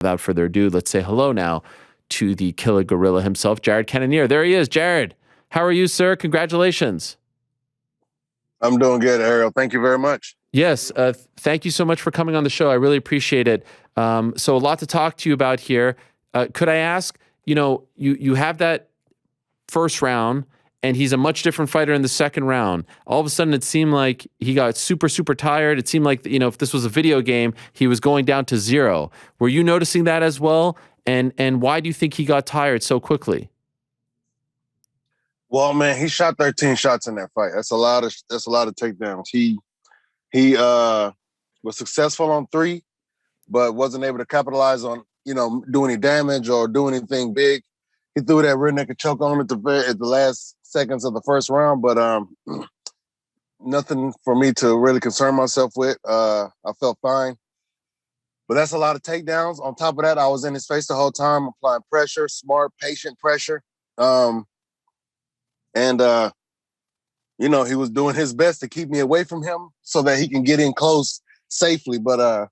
Without further ado, let's say hello now to the killer gorilla himself, Jared Canonnier. There he is. Jared, how are you, sir? Congratulations. I'm doing good, Ariel. Thank you very much. Yes, thank you so much for coming on the show. I really appreciate it. So a lot to talk to you about here. Could I ask, you have that first round, and he's a much different fighter in the second round. All of a sudden, it seemed like he got super, super tired. It seemed like, if this was a video game, he was going down to zero. Were you noticing that as well? And why do you think he got tired so quickly? Well, man, he shot 13 shots in that fight. That's a lot of takedowns. He was successful on 3, but wasn't able to capitalize on, do any damage or do anything big. He threw that rear naked choke on at the last seconds of the first round, but nothing for me to really concern myself with. I felt fine. But that's a lot of takedowns. On top of that, I was in his face the whole time, applying pressure, smart, patient pressure. He was doing his best to keep me away from him so that he can get in close safely. But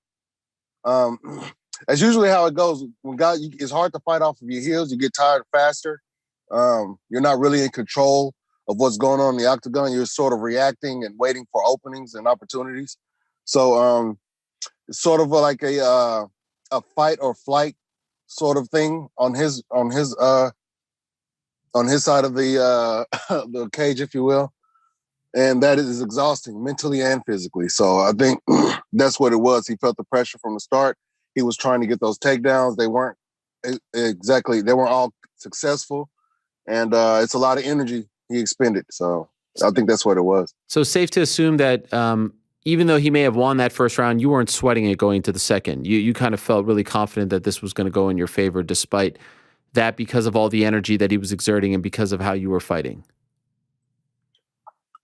that's usually how it goes. It's hard to fight off of your heels. You get tired faster. You're not really in control of what's going on in the octagon. You're sort of reacting and waiting for openings and opportunities. So it's sort of like a fight or flight sort of thing on his side of the the cage, if you will. And that is exhausting mentally and physically. So I think that's what it was. He felt the pressure from the start. He was trying to get those takedowns. They weren't all successful. And it's a lot of energy he expended. So I think that's what it was. So safe to assume that even though he may have won that first round, you weren't sweating it going to the second. You kind of felt really confident that this was going to go in your favor despite that, because of all the energy that he was exerting and because of how you were fighting.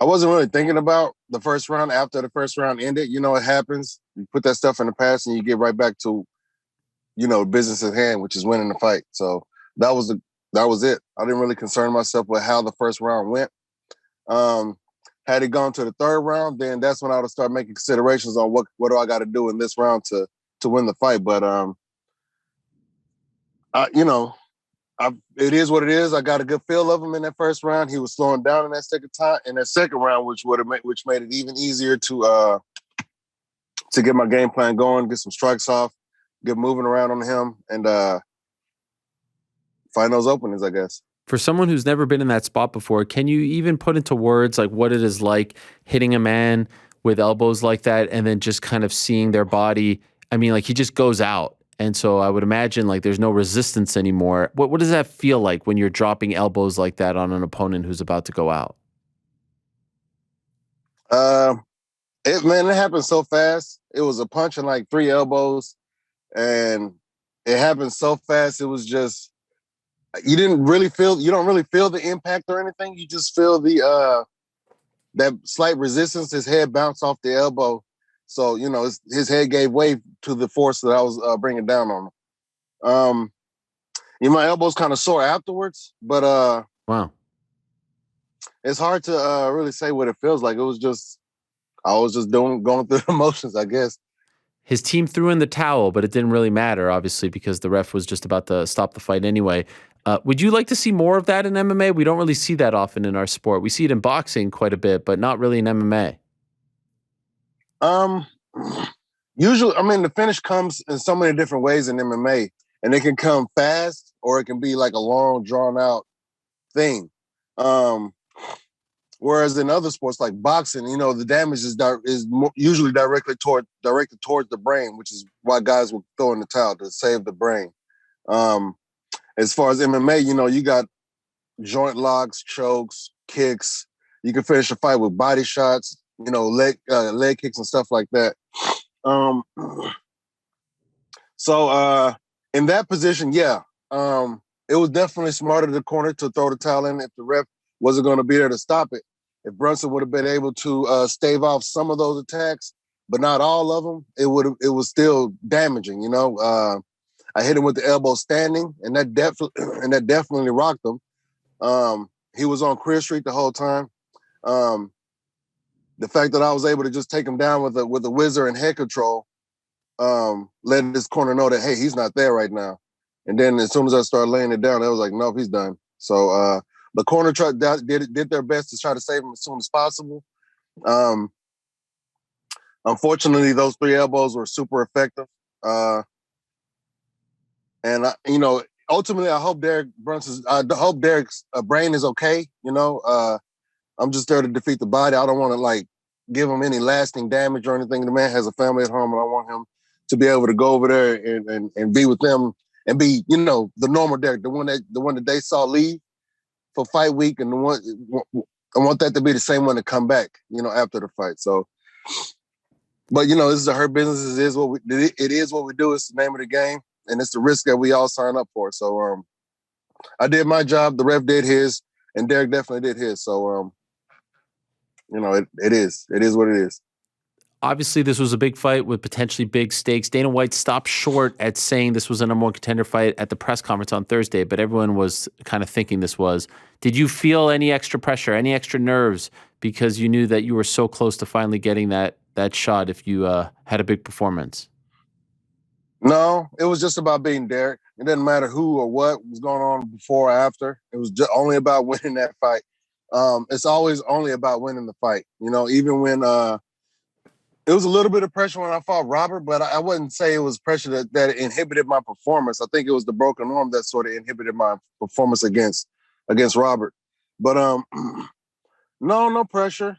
I wasn't really thinking about the first round after the first round ended. It happens. You put that stuff in the past and you get right back to, business at hand, which is winning the fight. So that was it. I didn't really concern myself with how the first round went. Had it gone to the third round, then that's when I would start making considerations on what do I got to do in this round to win the fight. But it is what it is. I got a good feel of him in that first round. He was slowing down in that second round, which made it even easier to get my game plan going, get some strikes off, get moving around on him, and find those openings, I guess. For someone who's never been in that spot before, can you even put into words like what it is like hitting a man with elbows like that and then just kind of seeing their body? I mean, like, he just goes out. And so I would imagine like there's no resistance anymore. What does that feel like when you're dropping elbows like that on an opponent who's about to go out? It happened so fast. It was a punch and like 3 elbows, and it happened so fast. It was just, you don't really feel the impact or anything. You just feel the that slight resistance. His head bounced off the elbow. So, his head gave way to the force that I was bringing down on him. My elbow's kind of sore afterwards, but wow, it's hard to really say what it feels like. I was just going through the motions, I guess. His team threw in the towel, but it didn't really matter, obviously, because the ref was just about to stop the fight anyway. Would you like to see more of that in MMA? We don't really see that often in our sport. We see it in boxing quite a bit, but not really in MMA. Usually, the finish comes in so many different ways in MMA, and it can come fast or it can be like a long, drawn out thing. Whereas in other sports like boxing, the damage is usually directed towards the brain, which is why guys will throw in the towel to save the brain. As far as MMA, you got joint locks, chokes, kicks. You can finish a fight with body shots, leg kicks and stuff like that. So in that position, yeah, it was definitely smarter to the corner to throw the towel in if the ref wasn't going to be there to stop it. If Brunson would have been able to stave off some of those attacks, but not all of them, it was still damaging. I hit him with the elbow standing, and that definitely rocked him. He was on Clear Street the whole time. The fact that I was able to just take him down with a whizzer and head control, letting this corner know that, hey, he's not there right now. And then as soon as I started laying it down, I was like, nope, he's done. So the corner did their best to try to save him as soon as possible. Unfortunately, those 3 elbows were super effective. And ultimately, I hope Derek's brain is okay. I'm just there to defeat the body. I don't want to like give him any lasting damage or anything. The man has a family at home, and I want him to be able to go over there and be with them and be, the normal Derek, the one that they saw leave for fight week, and I want that to be the same one to come back, after the fight. So, but this is her business. It is what we do. It's the name of the game, and it's the risk that we all sign up for. So, I did my job. The ref did his, and Derek definitely did his. So, it is what it is. Obviously, this was a big fight with potentially big stakes. Dana White stopped short at saying this was a number 1 contender fight at the press conference on Thursday, but everyone was kind of thinking this was. Did you feel any extra pressure, any extra nerves, because you knew that you were so close to finally getting that shot if you had a big performance? No, it was just about beating Derek. It didn't matter who or what was going on before or after. It was just only about winning that fight. It's always only about winning the fight. Even when it was a little bit of pressure when I fought Robert, but I wouldn't say it was pressure that inhibited my performance. I think it was the broken arm that sort of inhibited my performance against Robert. But no pressure.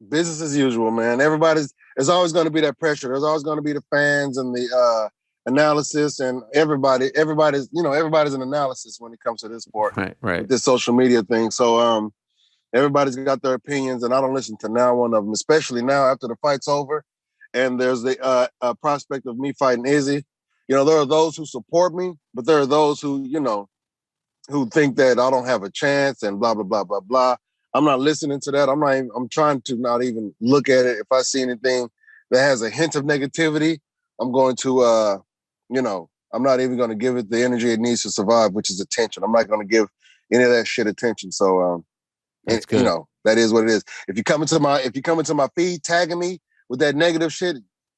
Business as usual, man. There's always going to be that pressure. There's always going to be the fans and the analysis, and everybody's an analysis when it comes to this sport. Right. This social media thing. So everybody's got their opinions, and I don't listen to now one of them, especially now after the fight's over and there's the prospect of me fighting Izzy. There are those who support me, but there are those who think that I don't have a chance and blah, blah, blah, blah, blah. I'm not listening to that. I'm trying to not even look at it. If I see anything that has a hint of negativity, I'm going to, I'm not even going to give it the energy it needs to survive, which is attention. I'm not going to give any of that shit attention. So, that's good. That is what it is. If you come into my feed tagging me with that negative shit,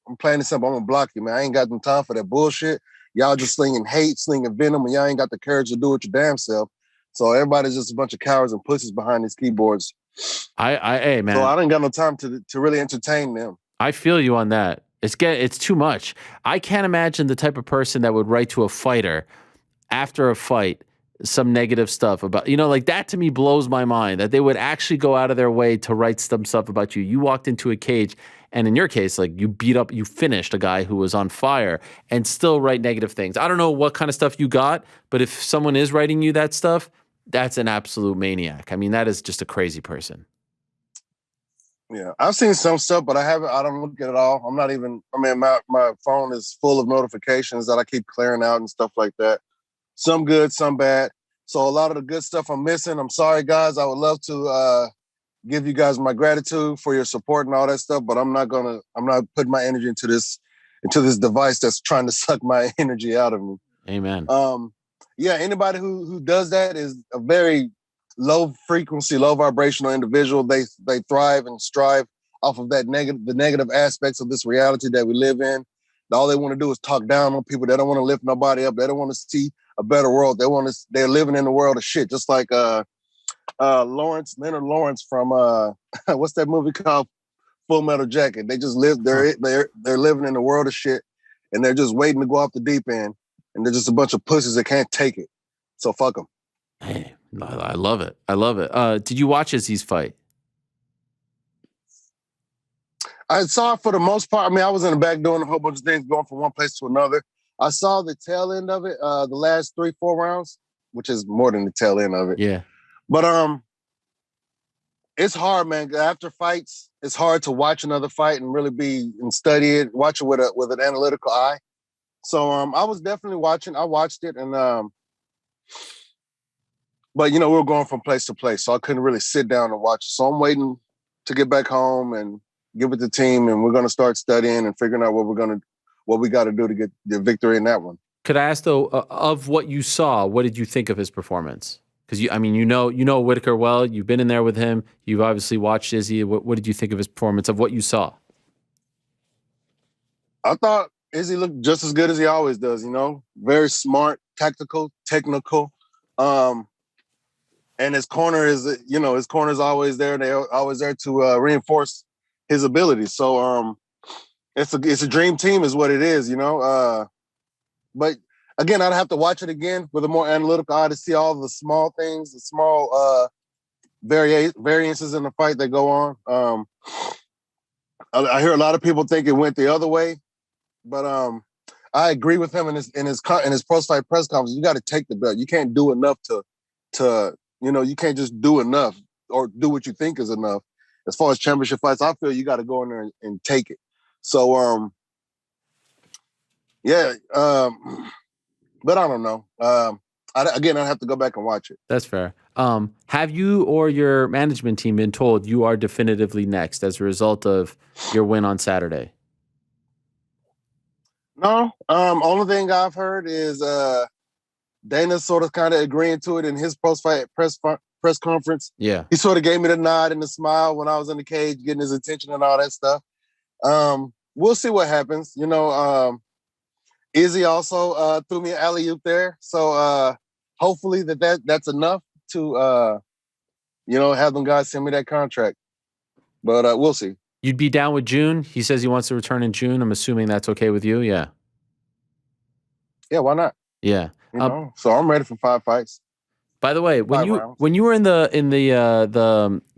I'm playing this simple. I'm gonna block you, man. I ain't got no time for that bullshit. Y'all just slinging hate, slinging venom, and y'all ain't got the courage to do it your damn self. So everybody's just a bunch of cowards and pussies behind these keyboards. Hey, man. So I didn't got no time to really entertain them. I feel you on that. It's too much. I can't imagine the type of person that would write to a fighter after a fight some negative stuff about, like that to me blows my mind, that they would actually go out of their way to write some stuff about you. You walked into a cage, and in your case, like you finished a guy who was on fire, and still write negative things. I don't know what kind of stuff you got, but if someone is writing you that stuff, that's an absolute maniac. I mean, that is just a crazy person. Yeah, I've seen some stuff, but I don't look at it all. I'm not even, my phone is full of notifications that I keep clearing out and stuff like that. Some good, some bad. So a lot of the good stuff I'm missing. I'm sorry, guys. I would love to give you guys my gratitude for your support and all that stuff, but I'm not putting my energy into this device that's trying to suck my energy out of me. Amen. Yeah, anybody who does that is a very low frequency, low vibrational individual. They thrive and strive off of the negative aspects of this reality that we live in. All they want to do is talk down on people. They don't want to lift nobody up. They don't want to see a better world. They're living in the world of shit. Just like Leonard Lawrence from what's that movie called? Full Metal Jacket. They just live. They're living in the world of shit, and they're just waiting to go off the deep end. And they're just a bunch of pussies that can't take it. So fuck them. Hey, I love it. I love it. Did you watch Izzy's fight? I saw it for the most part. I was in the back doing a whole bunch of things, going from one place to another. I saw the tail end of it, the last 3-4 rounds, which is more than the tail end of it. Yeah. But it's hard, man. After fights, it's hard to watch another fight and really study it, watch it with an analytical eye. So I was definitely watching. I watched it, and but we were going from place to place, so I couldn't really sit down and watch it. So I'm waiting to get back home and get with the team, and we're going to start studying and figuring out what we got to do to get the victory in that one. Could I ask though, of what you saw, what did you think of his performance? Because you know Whitaker well. You've been in there with him. You've obviously watched Izzy. What did you think of his performance? Of what you saw? I thought Izzy looked just as good as he always does, very smart, tactical, technical. And his corner his corner's always there. They're always there to reinforce his abilities. So it's a dream team is what it is, But again, I'd have to watch it again with a more analytical eye to see all the small things, the small variances in the fight that go on. I hear a lot of people think it went the other way, but I agree with him in his post-fight press conference. You got to take the belt. You can't do enough to you can't just do enough or do what you think is enough. As far as championship fights, I feel you got to go in there and take it. So but I don't know. I'd have to go back and watch it. That's fair. Have you or your management team been told you are definitively next as a result of your win on Saturday? No. Only thing I've heard is Dana sort of kind of agreeing to it in his post-fight press conference. Yeah. He sort of gave me the nod and the smile when I was in the cage, getting his attention and all that stuff. We'll see what happens. Izzy also threw me an alley-oop there. So hopefully that's enough to, have them guys send me that contract. But we'll see. You'd be down with June? He says he wants to return in June. I'm assuming that's okay with you? Yeah. Yeah, why not? Yeah. So I'm ready for 5 fights. By the way, when you were in the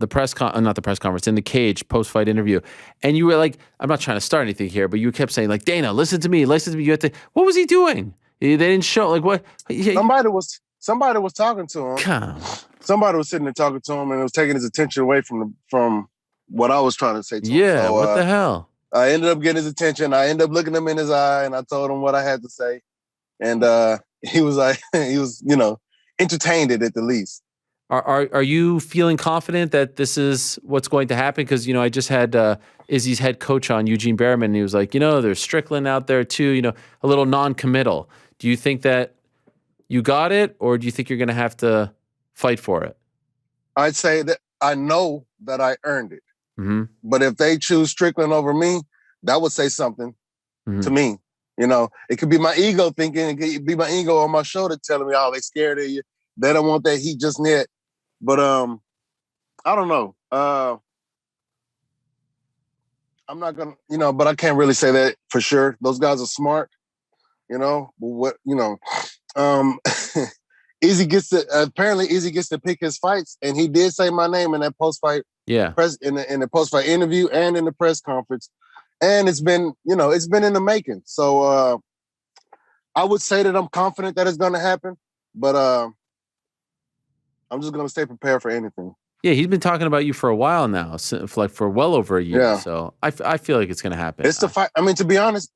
press not the press conference, in the cage post fight interview, and you were like, I'm not trying to start anything here, but you kept saying like, Dana, listen to me. You have to. What was he doing? They didn't show like what. Somebody was talking to him. Somebody was sitting there talking to him, and it was taking his attention away from what I was trying to say to him. Yeah, so, what the hell? I ended up getting his attention. I ended up looking him in his eye, and I told him what I had to say, and he was like, entertained it at the least. Are you feeling confident that this is what's going to happen? Because, I just had Izzy's head coach on, Eugene Behrman, and he was like, there's Strickland out there too, a little non-committal. Do you think that you got it, or do you think you're going to have to fight for it? I'd say that I know that I earned it. Mm-hmm. But if they choose Strickland over me, that would say something to me. It could be my ego thinking, it could be my ego on my shoulder telling me, oh, they scared of you. They don't want that heat just yet. But I don't know. I'm not gonna, but I can't really say that for sure. Those guys are smart, Izzy gets to pick his fights, and he did say my name in that post-fight press in the post-fight interview and in the press conference. And it's been in the making. So I would say that I'm confident that it's gonna happen, but I'm just gonna stay prepared for anything. Yeah, he's been talking about you for a while now, for well over a year. Yeah. So I feel like it's gonna happen. It's the fight. I mean, to be honest,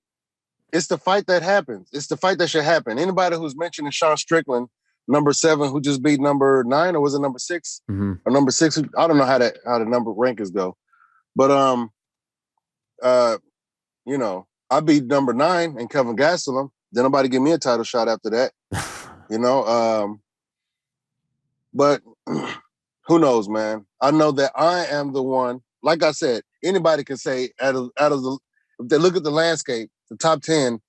it's the fight that happens. It's the fight that should happen. Anybody who's mentioning Sean Strickland, number 7, who just beat number 9, or was it number 6? Mm-hmm. Or number 6? I don't know how the number rankings go. But I beat number 9 and Kevin Gastelum. Then nobody give me a title shot after that. But who knows, man? I know that I am the one. Like I said, anybody can say out of the, if they look at the landscape, the top 10,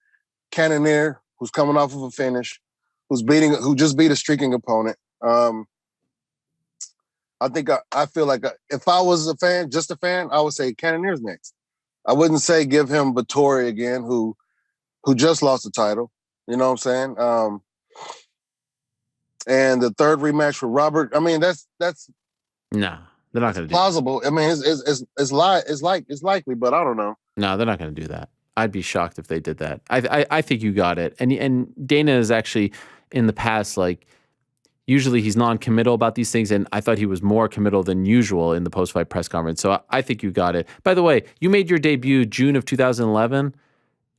Canonnier, who's coming off of a finish, who just beat a streaking opponent. I feel like if I was just a fan, I would say Cannonier's next. I wouldn't say give him Vettori again, who just lost the title. You know what I'm saying? And the third rematch with Robert. I mean, that's no, they're not going to do plausible. That. I mean, it's likely, but I don't know. No, they're not going to do that. I'd be shocked if they did that. I think you got it. And Dana is actually in the past, like, usually he's non-committal about these things, and I thought he was more committal than usual in the post-fight press conference. So I think you got it. By the way, you made your debut June of 2011.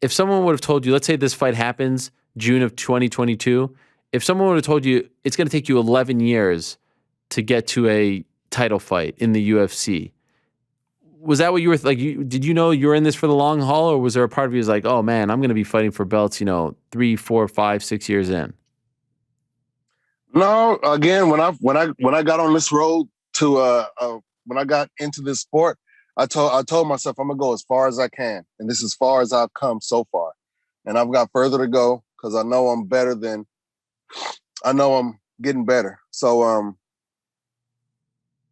If someone would have told you, let's say this fight happens June of 2022, if someone would have told you it's going to take you 11 years to get to a title fight in the UFC, was that what you were like? Did you know you were in this for the long haul, or was there a part of you was like, oh man, I'm going to be fighting for belts, 3, 4, 5, 6 years in? No, again, when I got on this road to when I got into this sport, I told myself I'm gonna go as far as I can, and this is as far as I've come so far. and I've got further to go because I know I'm getting better. So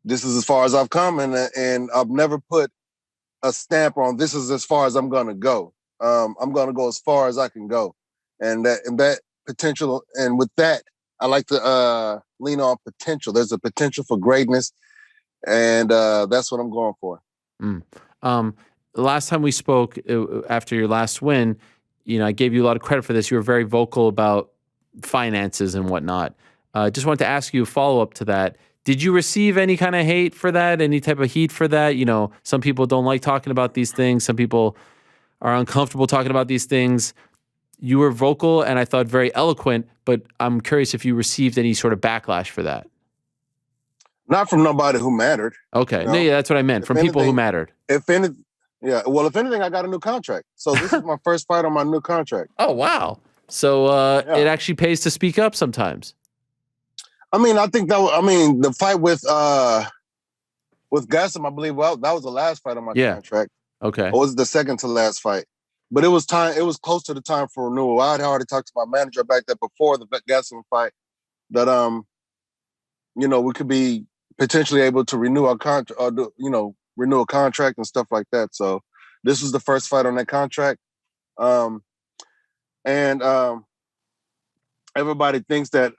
this is as far as I've come, and I've never put a stamp on this is as far as I'm gonna go. I'm gonna go as far as I can go, and that potential, and with that, I like to lean on potential. There's a potential for greatness, and that's what I'm going for. Mm. The last time we spoke after your last win, I gave you a lot of credit for this. You were very vocal about finances and whatnot. Just wanted to ask you a follow up to that. Did you receive any kind of hate for that? Any type of heat for that? Some people don't like talking about these things. Some people are uncomfortable talking about these things. You were vocal and I thought very eloquent, but I'm curious if you received any sort of backlash for that. Not from nobody who mattered. Okay. No, yeah, that's what I meant. From people who mattered. If anything, I got a new contract. So this is my first fight on my new contract. Oh, wow. So it actually pays to speak up sometimes. I mean, I think the fight with Gassim, I believe, that was the last fight on my contract. Okay. It was the second to last fight. But it was close to the time for renewal. I had already talked to my manager back there before the Gassim fight that we could be potentially able to renew our contract, or renew a contract and stuff like that. So this was the first fight on that contract. Everybody thinks that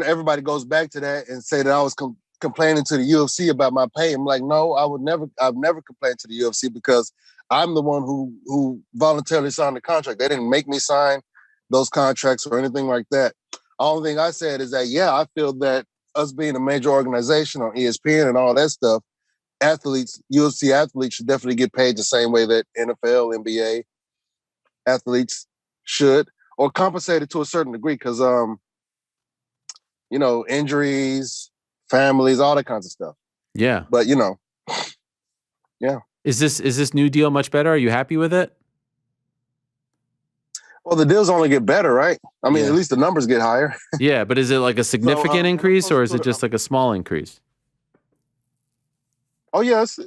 everybody goes back to that and say that I was complaining to the UFC about my pay. I'm like, no, I've never complained to the UFC because I'm the one who voluntarily signed the contract. They didn't make me sign those contracts or anything like that. Only thing I said is that, I feel that us being a major organization on ESPN and all that stuff, UFC athletes should definitely get paid the same way that NFL, NBA athletes should, or compensated to a certain degree because, injuries, families, all that kinds of stuff. Yeah. But, yeah. Is this new deal much better? Are you happy with it? Well, the deals only get better, right? I mean, at least the numbers get higher. Yeah, but is it like a significant increase or is it just like a small increase? Oh, yes.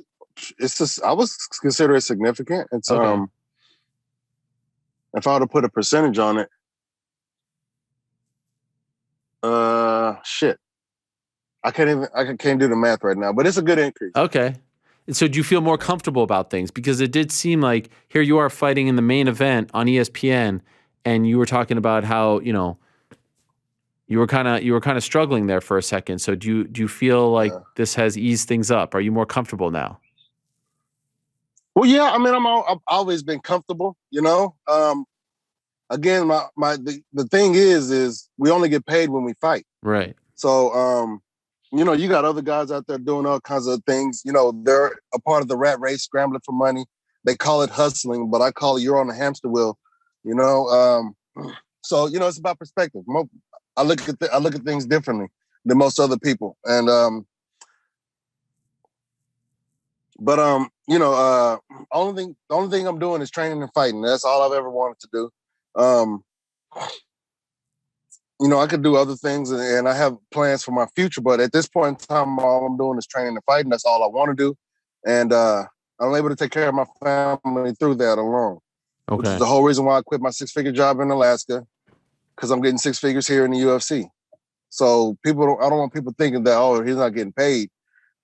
It's just, I was consider it significant. It's okay. If I were to put a percentage on it, shit. I can't do the math right now, but it's a good increase. Okay. And so do you feel more comfortable about things? Because it did seem like here you are fighting in the main event on ESPN and you were talking about how, you were kind of struggling there for a second. So do you feel like this has eased things up? Are you more comfortable now? Well, yeah, I mean, I've always been comfortable, again, the thing is we only get paid when we fight. Right. So, you got other guys out there doing all kinds of things. They're a part of the rat race, scrambling for money. They call it hustling, but I call it you're on the hamster wheel. So it's about perspective. I look at things differently than most other people, and the only thing I'm doing is training and fighting. That's all I've ever wanted to do. I could do other things and I have plans for my future, but at this point in time, all I'm doing is training and fighting. That's all I want to do. And I'm able to take care of my family through that alone. Okay. Which is the whole reason why I quit my 6-figure job in Alaska, because I'm getting 6 figures here in the UFC. So I don't want people thinking that, oh, he's not getting paid.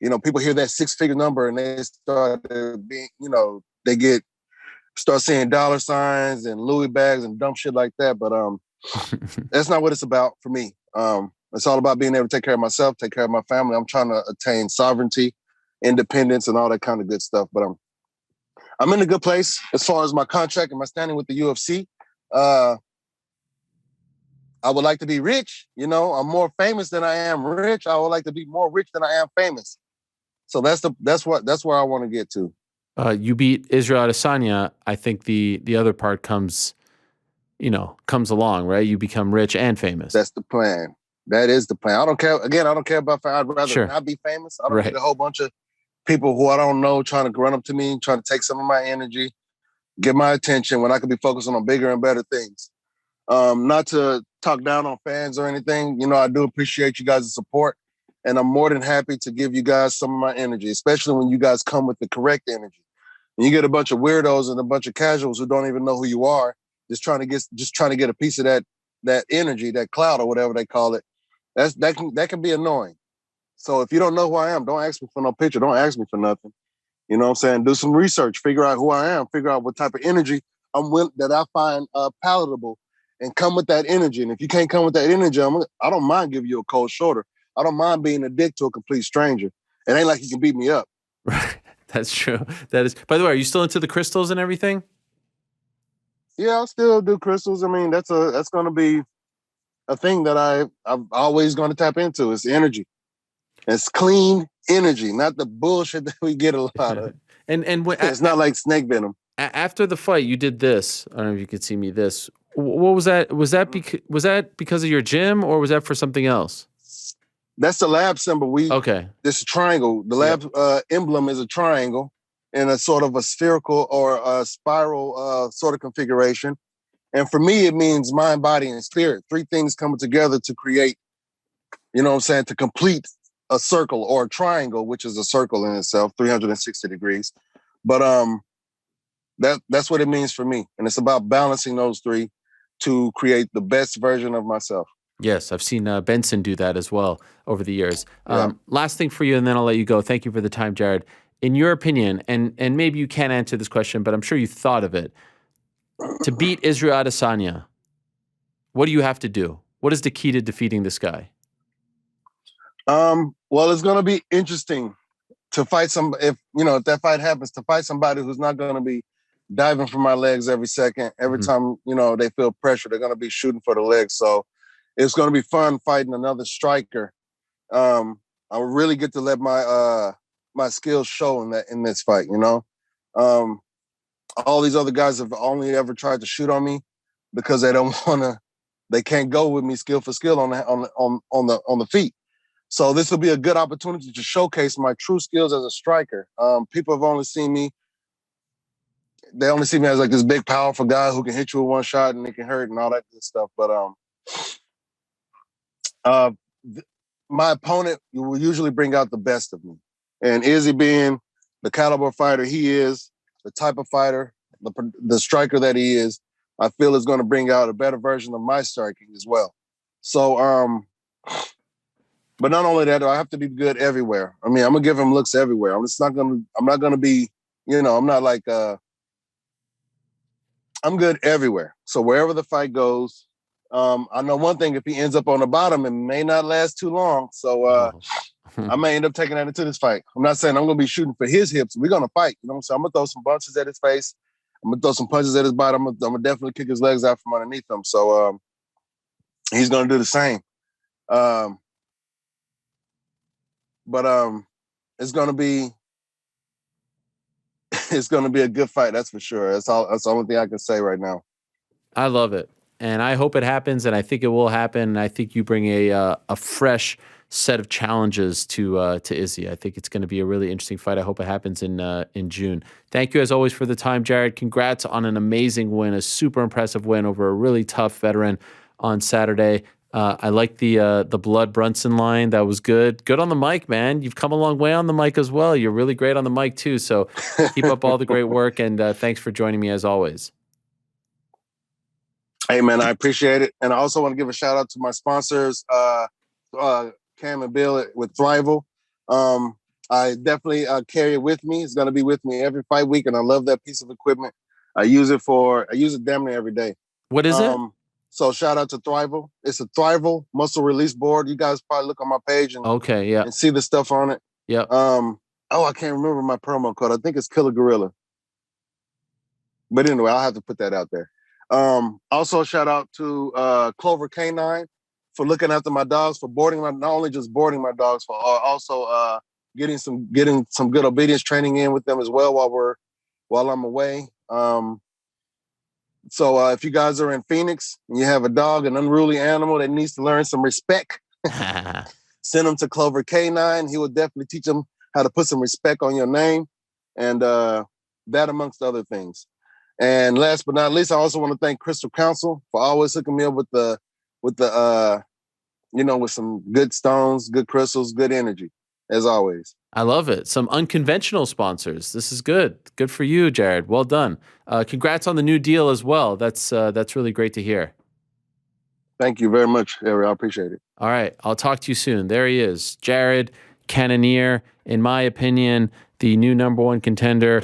People hear that 6-figure number and they start being, start seeing dollar signs and Louis bags and dumb shit like that. But that's not what it's about for me. It's all about being able to take care of myself, take care of my family. I'm trying to attain sovereignty, independence, and all that kind of good stuff. But I'm in a good place as far as my contract and my standing with the UFC. I would like to be rich. I'm more famous than I am rich. I would like to be more rich than I am famous. So that's where I want to get to. You beat Israel Adesanya. I think the other part comes along, right? You become rich and famous. That's the plan. That is the plan. I don't care. Again, I don't care about. I'd rather not be famous. I don't need a whole bunch of people who I don't know trying to run up to me, trying to take some of my energy, get my attention when I could be focusing on bigger and better things. Not to talk down on fans or anything. I do appreciate you guys' support, and I'm more than happy to give you guys some of my energy, especially when you guys come with the correct energy. And you get a bunch of weirdos and a bunch of casuals who don't even know who you are, just trying to get a piece of that energy, that cloud or whatever they call it. That can be annoying. So if you don't know who I am, don't ask me for no picture. Don't ask me for nothing. You know what I'm saying? Do some research. Figure out who I am. Figure out what type of energy that I find palatable, and come with that energy. And if you can't come with that energy, I don't mind giving you a cold shoulder. I don't mind being a dick to a complete stranger. It ain't like you can beat me up. Right. That's true. That is. By the way, are you still into the crystals and everything? Yeah, I'll still do crystals. I mean, that's going to be a thing that I'm always going to tap into. It's energy. It's clean energy, not the bullshit that we get a lot of. and It's not like snake venom. After the fight, you did this. I don't know if you could see me. This. What was that? Was that because of your gym, or was that for something else? That's the lab symbol. Okay. This triangle. The lab emblem is a triangle in a sort of a spherical or a spiral sort of configuration. And for me, it means mind, body, and spirit. Three things coming together to create, you know what I'm saying, to complete a circle or a triangle, which is a circle in itself, 360 degrees. But that's what it means for me. And it's about balancing those three to create the best version of myself. Yes, I've seen Benson do that as well over the years. Yeah. Last thing for you, and then I'll let you go. Thank you for the time, Jared. In your opinion, and maybe you can't answer this question, but I'm sure you thought of it. To beat Israel Adesanya, what do you have to do? What is the key to defeating this guy? Well, it's going to be interesting to fight if that fight happens, to fight somebody who's not going to be diving for my legs every second. Every time, they feel pressure, they're going to be shooting for the legs. So it's going to be fun fighting another striker. I really get to let my skills show in this fight, all these other guys have only ever tried to shoot on me because they can't go with me skill for skill on the feet. So this will be a good opportunity to showcase my true skills as a striker. People have only seen me. They only see me as like this big, powerful guy who can hit you with one shot and it can hurt and all that good stuff. But my opponent will usually bring out the best of me. And Izzy, being the caliber fighter he is, the type of fighter, the striker that he is, I feel is going to bring out a better version of my striking as well. So, but not only that, I have to be good everywhere. I mean, I'm gonna give him looks everywhere. I'm not gonna be, I'm not like, I'm good everywhere. So wherever the fight goes, I know one thing: if he ends up on the bottom, it may not last too long. So I may end up taking that into this fight. I'm not saying I'm going to be shooting for his hips. We're going to fight. You know what I'm saying? I'm going to throw some punches at his face. I'm going to throw some punches at his bottom. I'm going to definitely kick his legs out from underneath him. So he's going to do the same. But it's going to be a good fight. That's for sure. That's the only thing I can say right now. I love it. And I hope it happens, and I think it will happen. And I think you bring a fresh set of challenges to Izzy. I think it's going to be a really interesting fight. I hope it happens in June. Thank you as always for the time, Jared. Congrats on an amazing win, a super impressive win over a really tough veteran on Saturday. I like the Blood Brunson line. That was good. Good on the mic, man. You've come a long way on the mic as well. You're really great on the mic too. So keep up all the great work, and thanks for joining me as always. Hey, man, I appreciate it. And I also want to give a shout out to my sponsors, Cam and Bill with Thrival. I definitely carry it with me. It's going to be with me every fight week, and I love that piece of equipment. I use it damn near every day. What is it? So shout out to Thrival. It's a Thrival muscle release board. You guys probably look on my page and see the stuff on it. Yeah. I can't remember my promo code. I think it's Killer Gorilla. But anyway, I'll have to put that out there. Also shout out to Clover Canine for looking after my dogs, for not only just boarding my dogs, for also getting some good obedience training in with them as well while I'm away. So if you guys are in Phoenix and you have a dog, an unruly animal that needs to learn some respect, send them to Clover Canine. He will definitely teach them how to put some respect on your name, and that amongst other things. And last but not least, I also want to thank Crystal Council for always hooking me up with with some good stones, good crystals, good energy, as always. I love it. Some unconventional sponsors. This is good. Good for you, Jared. Well done. Congrats on the new deal as well. That's really great to hear. Thank you very much, Harry. I appreciate it. All right. I'll talk to you soon. There he is, Jared Canonnier. In my opinion, the new #1 contender.